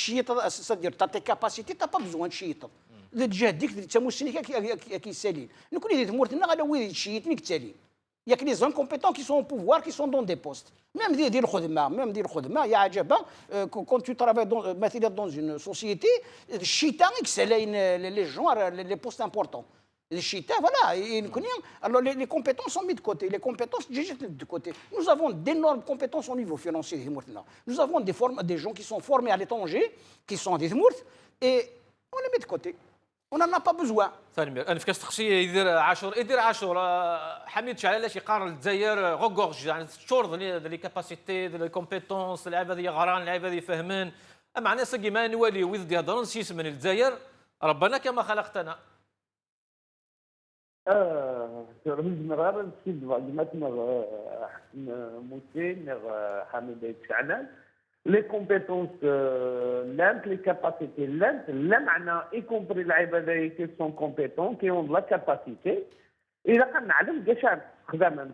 c'est-à-dire, tu as tes capacités, tu n'as pas besoin de chiites. الجهه ديك تسمو السنه كيسالين نكون اللي تمورتنا غادا وين شيتني كتالين ياك لي زانكومبيتون كي سون بوفوار كي سون دون دي بوست ميم دير الخدمه يا عجبا كون تو ترافاي مثلا دون اون سوسيتي الشيطان يكسالين لي جون لي بوست امبورطون الشيطان فوالا alors les compétences sont mises de côté les compétences de côté nous avons d'énormes compétences au niveau financier nous avons des gens qui sont formés à l'étranger qui sont des mourtes et on les met de côté. On n'en a pas besoin. انا فكرت تخشي يدير عاشور حميد شعلاش يقارن الجزائر غوغورج يعني شورد لي كاباسيتي لي كومبيتونس اللعيبه هذه غران اللعيبه هذه فاهمين معناه سقي ما نولي ويز هضرون سيس من الجزائر ربنا كما خلقتنا مرار السيد مثلا موسين حميد شعلان les compétences lentes, les capacités lentes, y compris les qui sont compétents, qui ont de la capacité. Et là,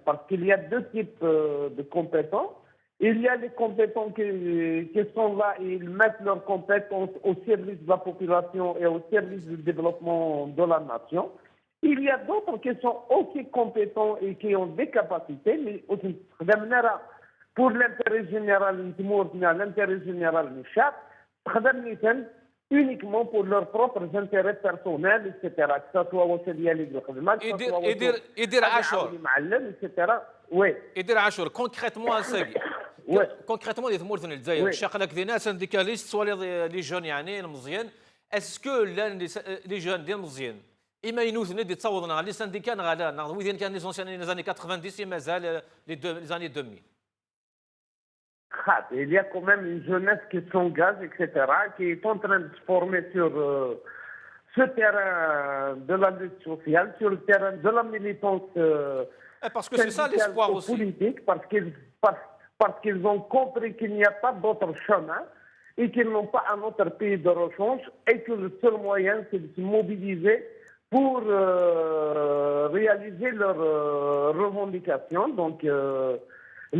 parce qu'il y a deux types de compétents. Il y a les compétents qui sont là et ils mettent leurs compétences au service de la population et au service du développement de la nation. Il y a d'autres qui sont aussi compétents et qui ont des capacités, mais aussi pour l'intérêt général, l'intérêt général uniquement pour leurs propres intérêts personnels, etc. Que ce soit au CDL de l'Khadma, que ce soit يدير عاشور etc. Oui. يدير عاشور concrètement اساقي Ouais. كونكريتومون اللي تمور في الجزائر وي. شاقلك دي ناس سانديكاليست سوا لي جون يعني المزيان اسكو لي جون ديال المزيان اما ينوثنا دي تصوضنا لي سانديكا غالا وين كان لي زونسيان لي زاني 90 مازال لي زاني 2000. Il y a quand même une jeunesse qui s'engage, etc., qui est en train de se former sur ce terrain de la lutte sociale, sur le terrain de la militance Parce que c'est ça l'espoir syndicale ou aussi. politique, parce qu'ils ont compris qu'il n'y a pas d'autre chemin et qu'ils n'ont pas un autre pays de rechange et que le seul moyen, c'est de se mobiliser pour réaliser leurs revendications. Donc,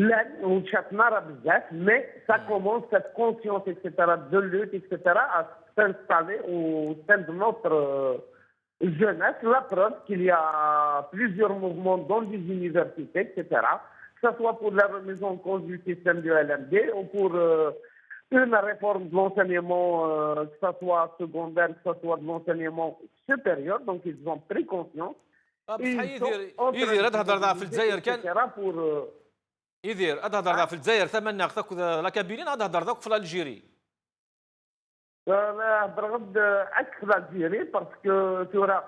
là, on chatnara bzaf, mais ça commence, cette conscience, etc., de lutte, etc., à s'installer au sein de notre jeunesse. La preuve qu'il y a plusieurs mouvements dans les universités, etc., que ce soit pour la remise en cause du système du LMD ou pour une réforme de l'enseignement, que ce soit secondaire, que ce soit de l'enseignement supérieur. Donc, ils ont pris conscience. بصح يدير هذا في الجزائر كان يدير هذا في الجزائر ثمن ناخذ لا كابيلين هذا في الجيري. انا هضرت اكثر الجيري باسكو تورا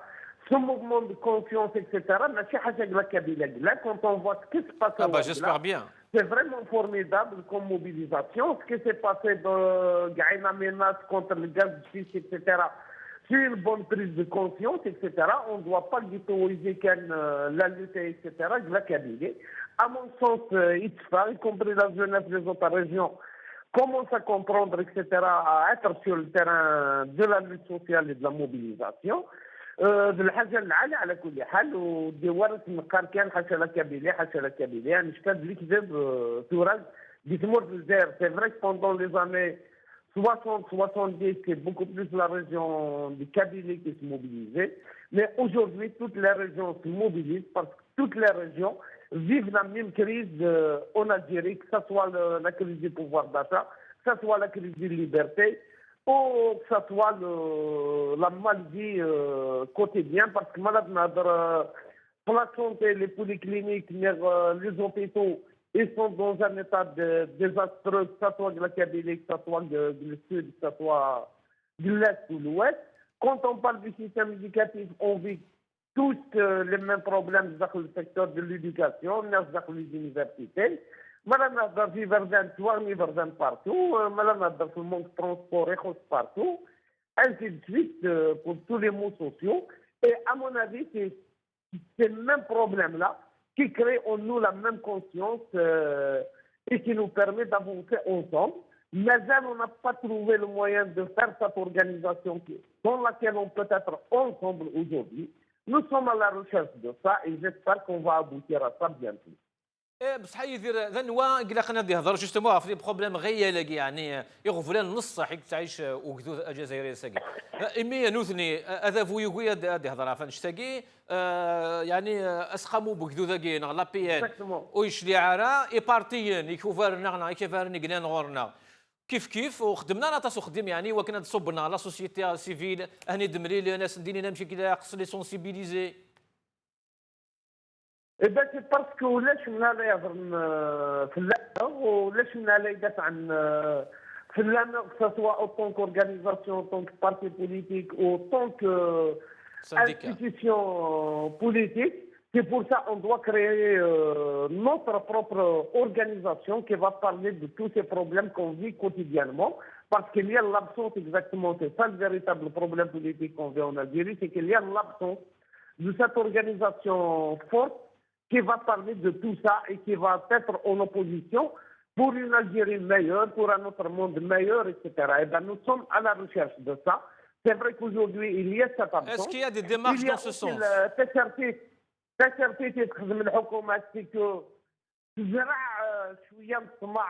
ce mouvement de conscience, etc., ماشي حاجه لا كابيله لا كونت اون فوا سكي سي باسي. Ah bah j'espère bien. C'est vraiment formidable comme mobilisation. Ce qui s'est passé dans Gaïna menace contre le gaz de schiste, etc., c'est une bonne prise de conscience, etc. On ne doit pas ghettoiser la lutte, etc., de la Kabylie. À mon sens, ITFA, y compris la jeunesse des autres régions, commence à comprendre, etc., à être sur le terrain de la lutte sociale et de la mobilisation. بالحاجه العاليه على كل حال وديوار النقار كان حاشا لا كابيلي حاشا لا كابيلي يعني شفت اللي كذب تورال دي تمور في الجزائر سي فري بوندون لي زاني 60 70 c'est beaucoup plus la région du Kabylie qui se mobilisait, mais aujourd'hui toutes les régions se mobilisent parce que toutes les régions vivent la même crise en Algérie, que ce soit la crise du pouvoir d'achat, que ce soit la crise de liberté, ou que ce soit la maladie quotidienne, parce que malheureusement, pour la santé, les polycliniques, les hôpitaux, ils sont dans un état désastreux, que ce soit de la Kabylie, que ce soit du sud, que ce soit de l'est ou de l'ouest. Quand on parle du système éducatif, on vit tous les mêmes problèmes dans le secteur de l'éducation, dans les universités. Madame a dit Verdun, Verdun partout. Madame a dit le manque de transport et partout. Ainsi de suite pour tous les mots sociaux. Et à mon avis, c'est ce même problème-là qui crée en nous la même conscience et qui nous permet d'avancer ensemble. Mais on n'a pas trouvé le moyen de faire cette organisation dans laquelle on peut être ensemble aujourd'hui. Nous sommes à la recherche de ça et j'espère qu'on va aboutir à ça bientôt. بصح يدير ذا نوا قلا خلينا ندي هضر جوستومون في بروبليم غير يعني يغفلان نص حيك تعيش وكذو الجزائريه ساقي امي نوثني هذا فويغويا دي هضر فنشتاقي يعني اسخمو بكذو ذاكي لا بي ان ويشلي عرا اي بارتيين يكوفرنا كيفارني قلنا غورنا كيف وخدمنا انا تاسو خدم يعني وكنا تصبنا لا سوسيتي سيفيل هني دمري ناس نديني نمشي كذا خص لي سونسيبيليزي. Eh bien, c'est parce que ولاش من هذا يهضر في اللعبة ولاش من هذا يدافع عن في اللعبة que ce soit en tant qu'organisation, en tant que parti politique ou en tant qu'institution politique. C'est pour ça qu'on doit créer notre propre organisation qui va parler de tous ces problèmes qu'on vit quotidiennement. Parce qu'il y a l'absence, exactement, c'est ça le véritable problème politique qu'on vit en Algérie, c'est qu'il y a l'absence de cette organisation forte qui va parler de tout ça et qui va être en opposition pour une Algérie meilleure, pour un autre monde meilleur, etc. Et bien, nous sommes à la recherche de ça. C'est vrai qu'aujourd'hui, il y a cette absence. Est-ce qu'il y a des démarches dans ce sens? تسرتي تخدم الحكومة سيكو تزرع شوية طمع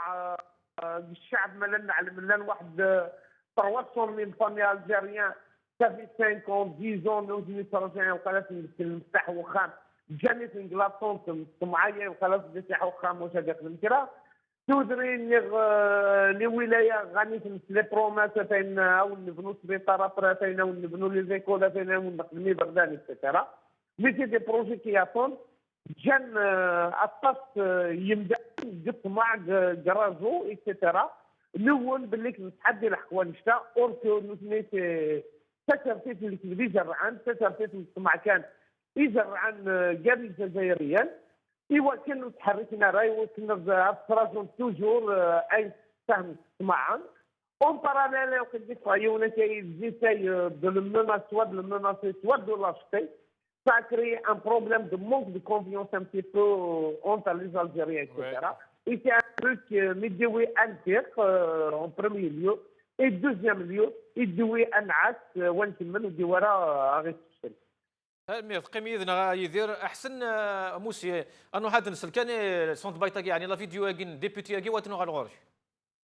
الشعب ملان واحد 300,000 فامي الجيريان صافي 5 10 نوزني ترجع وخلاص نفتح وخام جاني في انجلترا طمعية وخلاص نفتح وخام واش هذاك المكرا تودري لي ولاية غادي لي بروماس فين او نبنوا سبيطارات فين او نبنوا لي زيكولا فين او نخدمي بردان اكسيتيرا. Mais c'est des projets qui attendent جان عطاس يمدا جطمع جرازو اكسترا الاول باللي كنتحدي الحقوان نشتا اوركو نسميت تسرتيت اللي كبدي جرعان تسرتيت المجتمع كان يجرعان قبل الجزائريين ايوا كانوا تحركنا راي كنا في راسهم توجور اي سهم معا اون باراليل وقت فايونا كي جيتاي دو لو menace soit de l'acheter. Ça a créé un problème de manque de confiance un petit peu entre les Algériens, etc. Ouais. Et c'est un truc médioué inter en premier lieu. Et deuxième lieu, il doit un acte où on dit voilà arrêtez. قيمي إذا يدير احسن موسي انو هذا نسل كان صوت بايطاكي يعني لا فيديو كين ديبوتي كي واتنو على الغرش.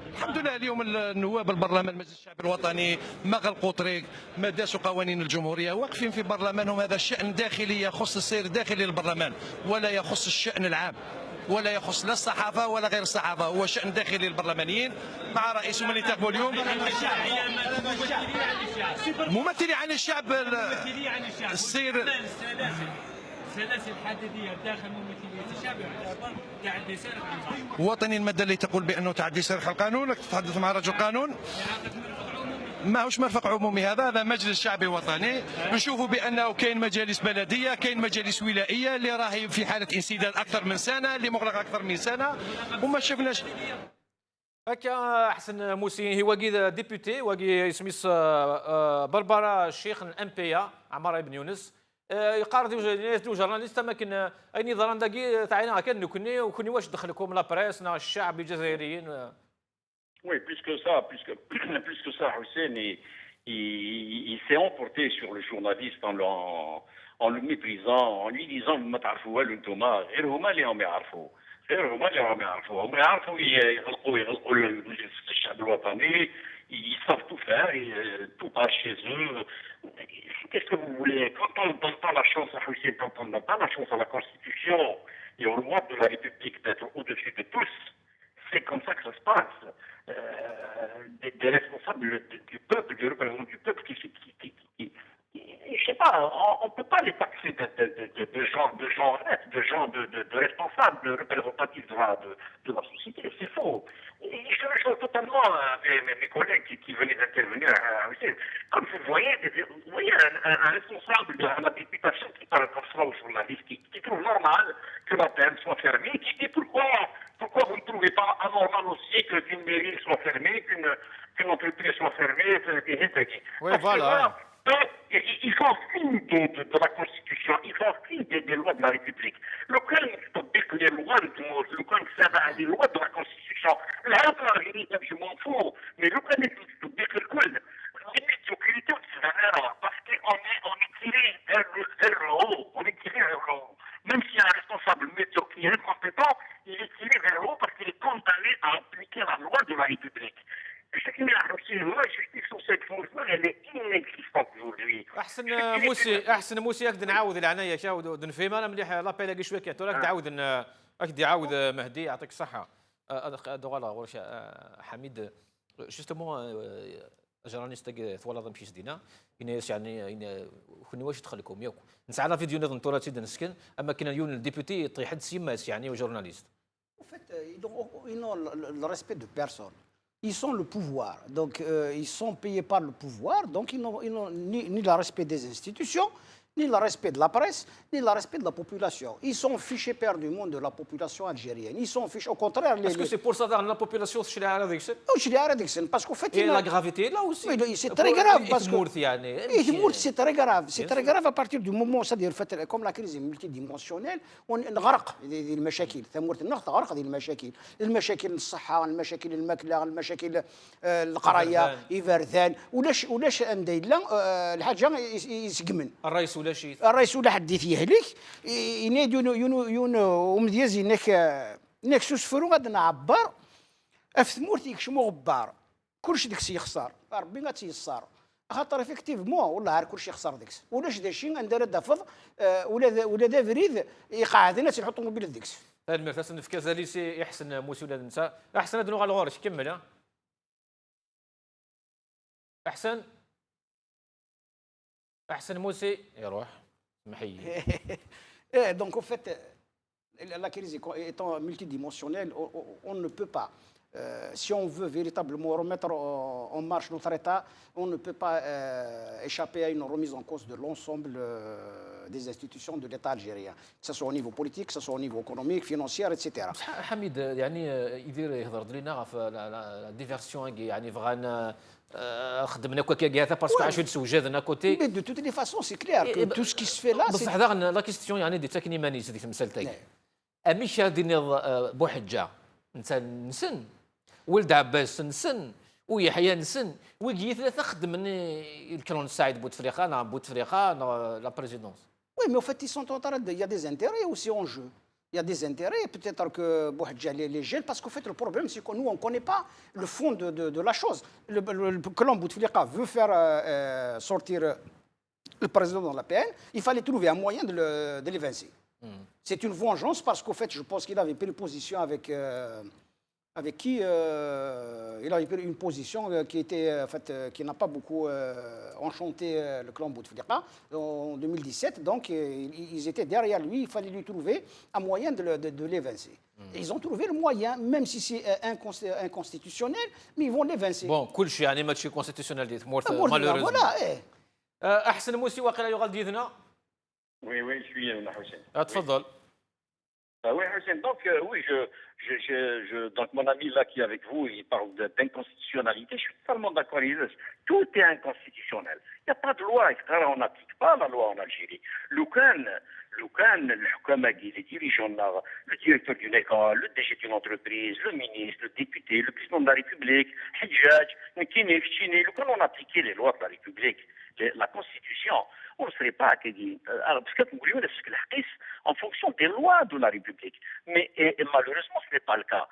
الحمد لله اليوم النواب البرلمان المجلس الشعبي الوطني ما غلقوا طريق ما داسوا قوانين الجمهوريه واقفين في برلمانهم. هذا شأن داخلي يخص السير الداخلي للبرلمان ولا يخص الشأن العام ولا يخص لا الصحافه ولا غير الصحافه. هو شأن داخلي للبرلمانيين مع رئيسهم اللي انتخبوا اليوم ممثلي عن الشعب السير سلاسل حديديه داخل ممثليه الشعب يعتبر تعدي سرق عن القانون. وطني الماده اللي تقول بانه تعدي سرق القانون. لك تتحدث مع رجل قانون ما هوش مرفق عمومي. هذا مجلس شعبي وطني. نشوفوا بانه كاين مجالس بلديه كاين مجالس ولائيه اللي راهي في حاله انسداد اكثر من سنه اللي مغلق اكثر من سنه وما شفناش. هكا احسن موسي هو كي ديبوتي وكي سميس بربره الشيخ ام بي عمار بن يونس يقارد جورناليست ما كان اي نظام داكي تاعنا كان كوني واش دخلكم لا بريس نا الشعب الجزائريين. Oui, plus que ça, Hussein, il s'est emporté sur le journaliste en le méprisant, en lui disant ما تعرفوا والو انتوما غير هما اللي هم يعرفوا. هم يعرفوا يغلقوا الشعب الوطني. Ils savent tout faire, tout passe chez eux. Qu'est-ce que vous voulez? Quand on ne donne pas la chance à Hussein, quand on ne donne pas la chance à la Constitution et aux lois de la République d'être au-dessus de tous, c'est comme ça que ça se passe. Des responsables du peuple, des représentants du peuple je sais pas, on ne peut pas les taxer de gens honnêtes, de responsables, de représentatifs de la société. C'est faux. Et je rejoins totalement mes collègues qui venaient d'intervenir. Comme vous voyez un responsable de la députation qui parle comme ça aux journalistes, qui trouve normal que la peine soit fermée, qui dit pourquoi vous ne trouvez pas anormal aussi qu'une mairie soit fermée, qu'une entreprise soit fermée, oui, voilà. Ils font fi de la Constitution, ils font fi des lois de la République. Le cas les lois de la Constitution. Je m'en fous, mais le cas les médiocrités, parce qu'on est tiré vers le haut. Même s'il y a un responsable médiocre qui est incompétent, il est tiré vers le haut parce qu'il est condamné à appliquer la loi de la République. Ce qui m'a aussi, la justice sur cette fonction, elle est inexistante aujourd'hui. احسن موسي ياك نعاود العنايه شاود نفهم انا مليح لابيل لاقي شويه كي راك تعاود مهدي يعطيك الصحه. دوغالا غورش حميد جوستومون جرانيست ثوالا ضمشي سدينا يعني كوني واش تدخلكم ياك نسعى لا فيديو نظن تورا تيد نسكن اما كاين اليوم الديبوتي يطيح حد سيماس يعني وجورناليست. En fait, ils n'ont le respect de personne. Ils sont le pouvoir, donc ils sont payés par le pouvoir, donc ils n'ont ni le respect des institutions, ni le respect de la presse, ni le respect de la population. Ils sont fichés perdus de la population algérienne. Ils sont fichés, au contraire... Est-ce que c'est pour ça que la population se parce qu'en fait... Et la gravité là aussi. Oui, c'est très grave, parce que... c'est très grave. C'est très grave à partir du moment, c'est-à-dire, comme la crise est multidimensionnelle, on غرق المشاكل. ثمورة النفط غرق هذه المشاكل. المشاكل الصحة، المشاكل الماكلة، المشاكل القراية، إيفرذان، ولاش أنديلا الحاجة يسقمن. الرئيس ولا حديث يهلك ينادي يون ومديازي نك سوسفرو غادي نعبر افتمورتي كشمو غبار كلشي داكشي يخسر ربي غاتيسر خاطر افيكتيفمون والله عار كلشي يخسر داكس ولاش داشي ندير دافض ولا دا فريد يقعدنا تيحطوا موبيل داكس المفاس في كازاليسي يحسن موسى ولا نسى احسن هاد نوع الغورش كمل احسن موسى يروح محيي. Donc en fait La crise étant multidimensionnelle, on ne peut pas. Si on veut véritablement remettre en marche notre État, on ne peut pas échapper à une remise en cause de l'ensemble des institutions de l'État algérien, que ce soit au niveau politique, que ce soit au niveau économique, financier, etc. حميد يعني يهضر لنا في لا ديفيرسيون يعني بغانا خدمنا كوكا كاع باسكو عاشوا سوجادنا كوتي Mais de toutes les façons, c'est clair que tout ce qui se fait là, c'est... بصح داغ لا كيستيون يعني دي تاكني مانيس ديك المسالتي اميش هادي بوحجه انت نسن ولد عباس نسن ويحيى نسن وكي ثلاثه خدمني الكرون سعيد بوتفليقه انا بوتفليقه لا بريزيدونس. Oui, mais en fait, ils sont en train de... Il y a des intérêts aussi en jeu. Il y a des intérêts, peut-être que les gêne, parce qu'en fait, le problème, c'est que nous, on ne connaît pas le fond de la chose. Le clan Bouteflika veut faire sortir le président dans la PN, il fallait trouver un moyen de l'évincer. C'est une vengeance parce qu'en fait, je pense qu'il avait pris position avec qui il avait pris une position qui était, en fait, qui n'a pas beaucoup enchanté le clan Bouteflika en 2017. Donc, ils étaient derrière lui. Il fallait lui trouver un moyen de l'évincer. Et ils ont trouvé le moyen, même si c'est inconstitutionnel, mais ils vont l'évincer. بون كلشي يعني ماشي كونستيتيسيونال ديت مورث Voilà, مالوريزمون. eh. احسن موسي واقيلا يغالد يذنا. Oui, oui, je suis Hussein. تفضل. Oui, Hussein, donc oui, donc mon ami là qui est avec vous, il parle d'inconstitutionnalité, je suis totalement d'accord, tout est inconstitutionnel. Il n'y a pas de loi, on n'applique pas la loi en Algérie. Les dirigeants, le directeur d'une école, le DG d'une entreprise, le ministre, le député, le président de la République, Hidjaj, on appliquait les lois de la République, la Constitution, on ne serait pas parce que en fonction des lois de la République. Mais et malheureusement, ce n'est pas le cas.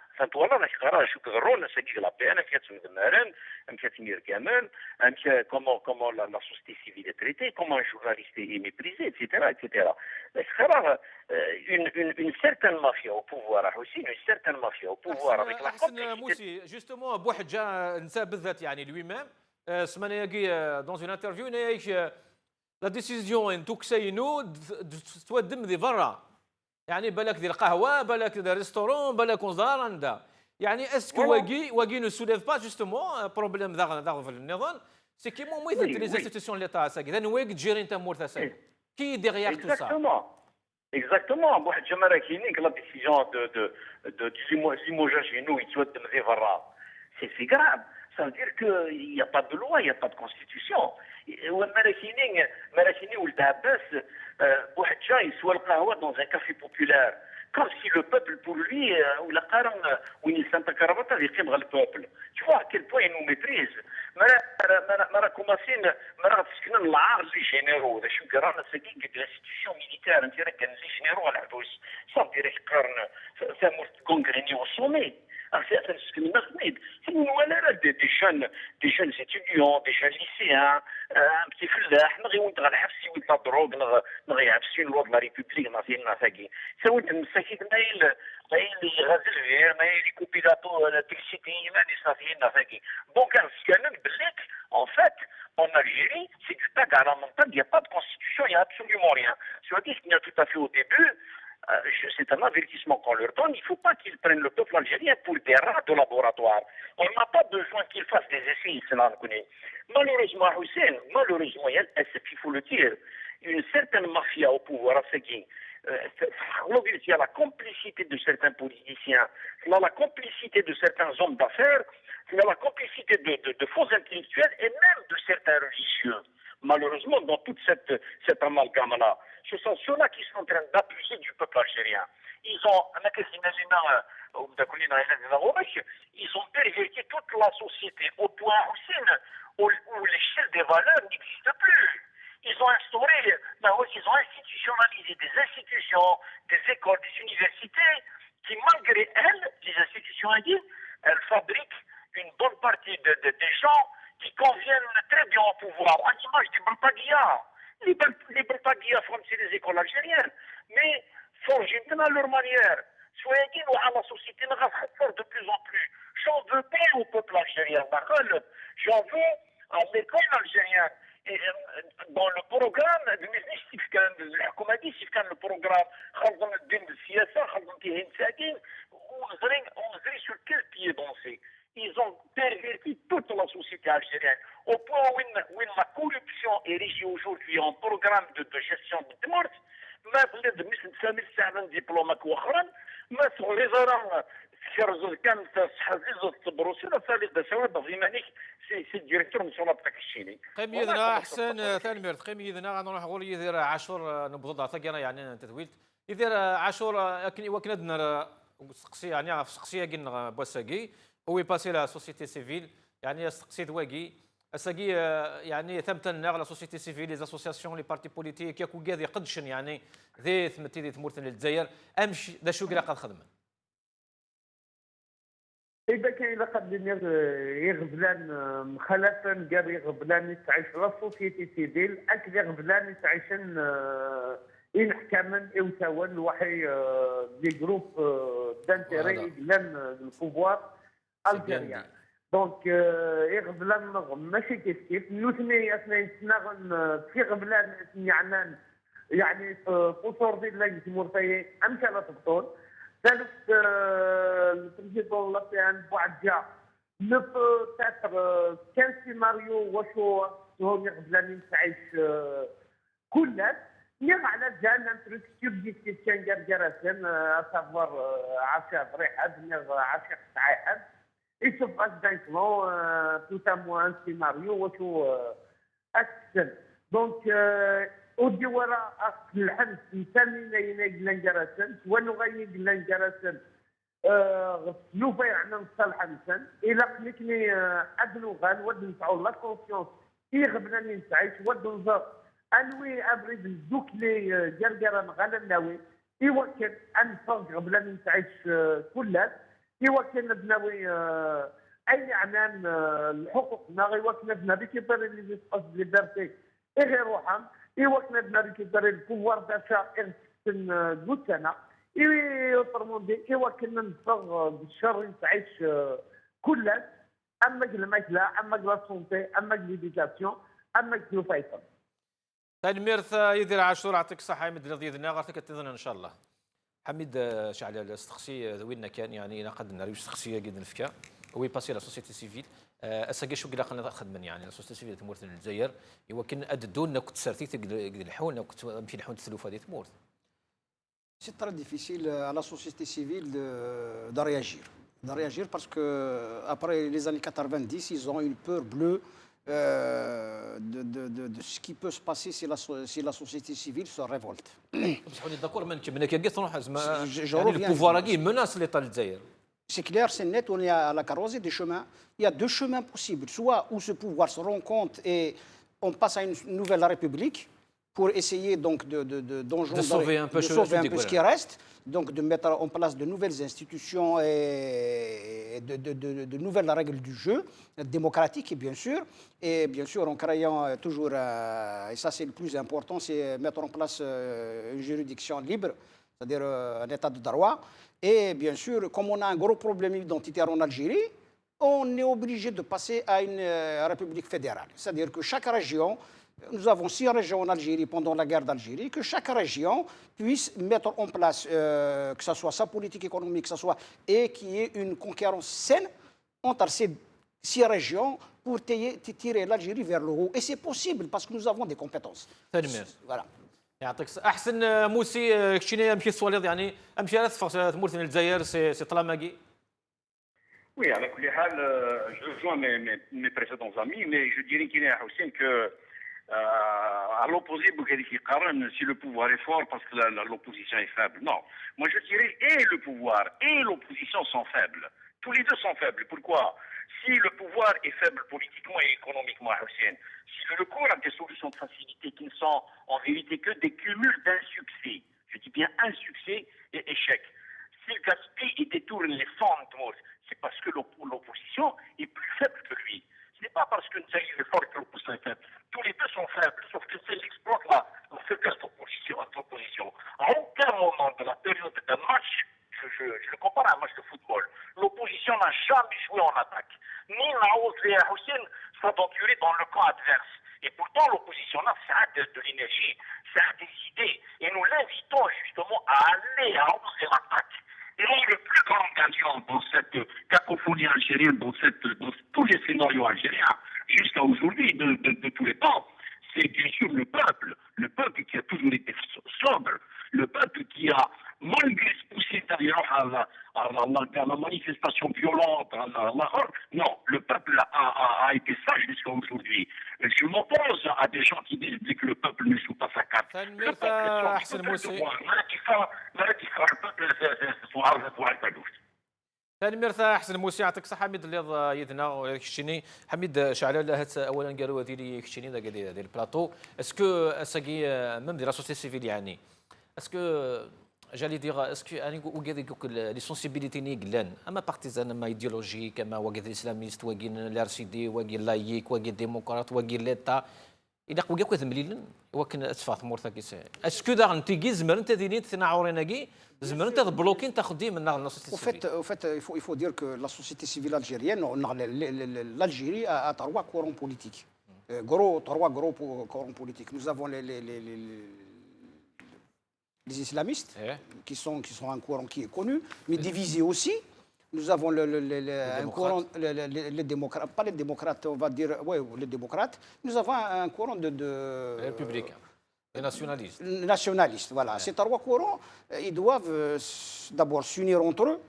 Comment la société civile est traitée, comment un journaliste est méprisé, etc. etc. Une certaine mafia au pouvoir, aussi une certaine mafia au pouvoir avec la complicité. Justement, Bouhadja, انت بالذات يعني lui-même, سمعنا يجي dans une interview لا ديسيزيون ان توكسينو تودم ذي برا يعني بالك ذي القهوه بالك ذي ريستورون بالك وزار عندها يعني اسكو واقي نو سوليف با جوستومون بروبليم ذا في النظام سي كي مون مويث لي زانستيتيسيون ليتا ساكي ذا نواك جيري انت مورثا ساكي كي ديغيغ تو سا Exactement. Bon, j'aimerais qu'il y ait la décision de limogeage chez nous, il souhaite de me dire c'est grave. Ça veut dire qu'il n'y a pas de loi, il n'y a pas de constitution. Marachini ou le Dabas, Bouhadja, il soit le kahwa dans un café populaire. Comme si le peuple, pour lui, ou la Karan, ou une Santa Caravata, il y le peuple. Tu vois à quel point il nous méprise. Mara commencé, Mara Sknan l'art, les généraux, les Shugaran, de l'institution militaire, on dirait que les généraux à la douce, ça dirait que c'est un gangréné au sommet. des jeunes étudiants, des jeunes lycéens, un petit فلاح نغي وانت غنحبسي وانت دروغ نغي يحبسي لوا de la République ناسينا ثاكي سويت المساكين نايل غازل فير نايل كوبيلاتو الكتريسيتي ما ناسينا ثاكي دونك كان بليك en fait en Algérie c'est du tag à la montagne, il n'y a pas de constitution, il n'y a absolument rien. Soit dit qu'il y a tout à fait au début, c'est un avertissement qu'on leur donne, il ne faut pas qu'ils prennent le peuple algérien pour des rats de laboratoire. On n'a pas besoin qu'ils fassent des essais, cela on connaît. Malheureusement, Hussein, il faut le dire, une certaine mafia au pouvoir à Séguin. Il y a la complicité de certains politiciens, il y a la complicité de certains hommes d'affaires, il y a la complicité de faux intellectuels et même de certains religieux. Malheureusement, dans toute cette amalgame-là, ce sont ceux-là qui sont en train d'abuser du peuple algérien. Ils ont perverti toute la société au point où l'échelle des valeurs n'existe plus. Ils ont institutionnalisé des institutions, des écoles, des universités qui, malgré elles, les institutions elles fabriquent une bonne partie des gens qui conviennent très bien au pouvoir, à l'image des Baltaguia. Les Baltaguia font des écoles algériennes, mais forgent à leur manière. Soyez à la société de plus en plus. J'en veux pas au peuple algérien, j'en veux à l'école algérienne. دون لو بروغرام مانيش كيف كان الحكومه هذه كيف كان البروغرام خلطوا الدين بالسياسه خلطوا فيه مساكين وزري سور كيل بيي دونسي. Ils ont perverti toute la société algérienne au point où la corruption est régie aujourd'hui en programme de gestion de mort. ما بلاد مش نسامي الساعه دبلومات واخرين ما صغري زرا خرجوا كانت حزيزه البروسي لا سالي دا سواد في مانيك سي ديريكتور من شرطه الشيني قيم يدنا احسن ثاني قيم يدنا غنروح نقول يدير عاشور نبض عطاك انا يعني تدويلت يدير عاشور وكندنا سقسي يعني في سقسيه قلنا بوساقي هو يباسي لا سوسيتي سيفيل يعني سقسي دواقي اساقي يعني ثمتنا على سوسيتي سيفيل لي زاسوسياسيون لي بارتي بوليتيك ياكو كاع قدشن يعني ذي ثمتي ذي تمورتن للجزائر امش ذا شو قال قد خدمه. إذا كان إلا قد يغبلان مخالفا قال يغبلان يتعيش لا سوسيتي سيفيل أكد يغبلان يتعيشن إن حكما إو تاون وحي دي جروب دانتيري يغلان البوفوار الجيريان. دونك يغبلان ماشي كيف نوثني اثنين سنغن في غبلان يعني قصور دي اللي تمورتي أمشى لا تبطل. ثالث البريزيدون لابيان بوعدجا نب تاتر كان سيناريو وشو هو يغبلان تعيش كل الناس نيغ على جانا تريك سيبجيكتيف كان جرجرسن اسافوار عاشق ريحات نيغ عاشق تعيحات يشوف اس دانكلو توتامو ان سيناريو وشو اكسن دونك ودي ورا الحدث نسمينا ينقلن جرسن ونو غيقلن جرسن لو يعني نصالح انسان الى قلتني ادنو غان ود نفعوا لا كونسيونس يغبنا نتعيش ود نزار انوي ابريد دوك لي جرجره غالا ناوي يوكل انفق قبل ان نتعيش كلها يوكل بناوي اي عنان الحقوق يوكل بنا بكبر اللي يسقط ليبرتي غير روحهم يوكل بنا بكبر الكوار داشا ارتكن دوتنا يطرموندي يوكلنا نفق بالشر نتعيش كلها اما الماكله اما لا سونتي اما ليديكاسيون اما الفيصل. ثاني ميرث يدير عاشور يعطيك الصحة حميد رضينا غارتك تظن ان شاء الله. حميد شعل الاستخسي وين كان يعني نقد نعرف استخسيه قد نفكا هو يباسي لا سوسيتي سيفيل اساقي شو قلا قلنا خدمن يعني لا سوسيتي سيفيل تمورت للجزائر يمكن اددونا كنت سرتي الحون كنت نمشي نحون الثلوف هذه تمورت. C'est très difficile à la société civile de réagir. De réagir parce que après les années 90, ils ont une peur bleue de ce qui peut se passer si la société civile se révolte. C'est clair, c'est net, on est à la carrosse des chemins. Il y a deux chemins possibles. Soit où ce pouvoir se rend compte et on passe à une nouvelle république pour essayer donc de sauver un peu ce qui reste, donc de mettre en place de nouvelles institutions et de nouvelles règles du jeu, démocratiques bien sûr, et bien sûr en créant toujours, et ça c'est le plus important, c'est mettre en place une juridiction libre, c'est-à-dire un état de droit, et bien sûr, comme on a un gros problème identitaire en Algérie, on est obligé de passer à une république fédérale, c'est-à-dire que chaque région, nous avons 6 régions en Algérie pendant la guerre d'Algérie, que chaque région puisse mettre en place, que ce soit sa politique économique, que ce soit, et qu'il y ait une concurrence saine entre ces 6 régions pour tirer l'Algérie vers le haut. Et c'est possible parce que nous avons des compétences. Voilà. يعطيك احسن موسي كشينا يمشي السواليض يعني امشي على تمورتنا الجزائر سي طلاماكي. Oui, على كل حال je rejoins mes précédents amis, mais je dirais qu'il y a Hussein que à l'opposé, si le pouvoir est fort parce que l'opposition est faible. Non. Moi, je dirais et le pouvoir et l'opposition sont faibles. Tous les deux sont faibles. Pourquoi? Si le pouvoir est faible politiquement et économiquement, Hussein, si le recours à des solutions de facilité qui ne sont en vérité que des cumuls d'insuccès, je dis bien insuccès et échec, s'il gaspille et détourne les fonds, c'est parce que l'opposition est plus faible que lui. Ce n'est pas parce que Nzaï est fort que l'opposition est faible. Tous les deux sont faibles, sauf que c'est l'exploit la faiblesse d'opposition. À aucun moment de la période d'un match, je le compare à un match de football, l'opposition n'a jamais joué en attaque. Ni n'a osé Hussein s'aventurer dans le camp adverse. Et pourtant, algérienne dans tous les scénarios algériens, jusqu'à aujourd'hui, de tous les temps, c'est bien sûr le peuple qui a toujours été sobre, le peuple qui a, malgré ce poussé à la manifestation violente, non, le peuple a été sage jusqu'à aujourd'hui. Je m'oppose à des gens qui disent que le peuple ne joue pas sa carte. Le peuple أحسن موسي ثاني مرثا احسن موسى يعطيك الصحه حميد اللي يدنا كشتيني حميد شعلان هات اولا قالوا هذه كشتيني ذا قال هذه البلاطو اسكو اساكي ميم دي لا سوسيتي سيفيل يعني اسكو جالي ديغ اسكو اني وقال يقول لي سونسيبيليتي ني قلان اما بارتيزان اما ايديولوجيك اما وقال الاسلاميست وقال الار سي دي وقال لايك وقال ديمقراط وقال ليتا إذا قوي كذا مليلن وكن أسفات مورثا كيسا اسكو دا انتيكي زمر انت ديني تناعوريناكي زمر انت بلوكين تاخدي من لا سوسيتي Au fait, il faut dire que la société civile algérienne, l'Algérie a trois courants politiques. Trois gros courants politiques. Nous avons les islamistes, qui sont un courant qui est connu, mais divisé aussi. Nous avons un courant, les démocrates, pas les démocrates, on va dire, oui, les démocrates. Nous avons un courant les républicains, les nationalistes. Nationalistes, voilà. Ces trois courants, ils doivent d'abord s'unir entre eux,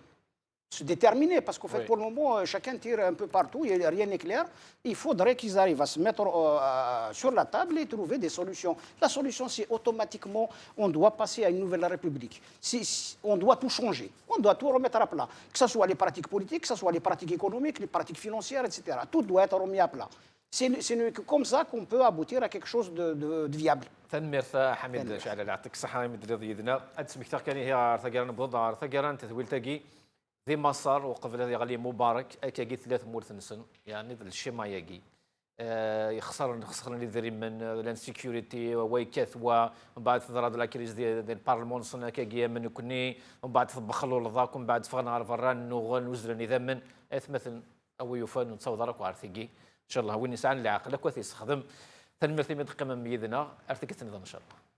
se déterminer, parce qu'en fait, pour le moment, chacun tire un peu partout, rien n'est clair. Il faudrait qu'ils arrivent à se mettre sur la table et trouver des solutions. La solution, c'est automatiquement, on doit passer à une nouvelle république. On doit tout changer, on doit tout remettre à plat. Que ce soit les pratiques politiques, que ce soit les pratiques économiques, les pratiques financières, etc. Tout doit être remis à plat. C'est comme ça qu'on peut aboutir à quelque chose de viable. تنمير حميد شعل يعطيك الصحة حميد رضي يدنا أتسمك كان هي ثقران بضع ثقران تثويل تجي ذي مصر وقبل هذه غالي مبارك أكاجي ثلاث مورث نسن يعني الشيما يجي يخسر اللي ذري من الانسيكيوريتي ويكث ومن بعد ضرب لا كريز ديال البارلمون صنع كاجي من يكوني ومن بعد تبخلوا لذاك ومن بعد فغنا فران نوغل وزر نظام مثل او يفان نتصور وعرثيكي ان شاء الله وين يسعى اللي عقلك وثيس خدم تنمر ثمن قمم بيدنا ارتكت النظام ان شاء الله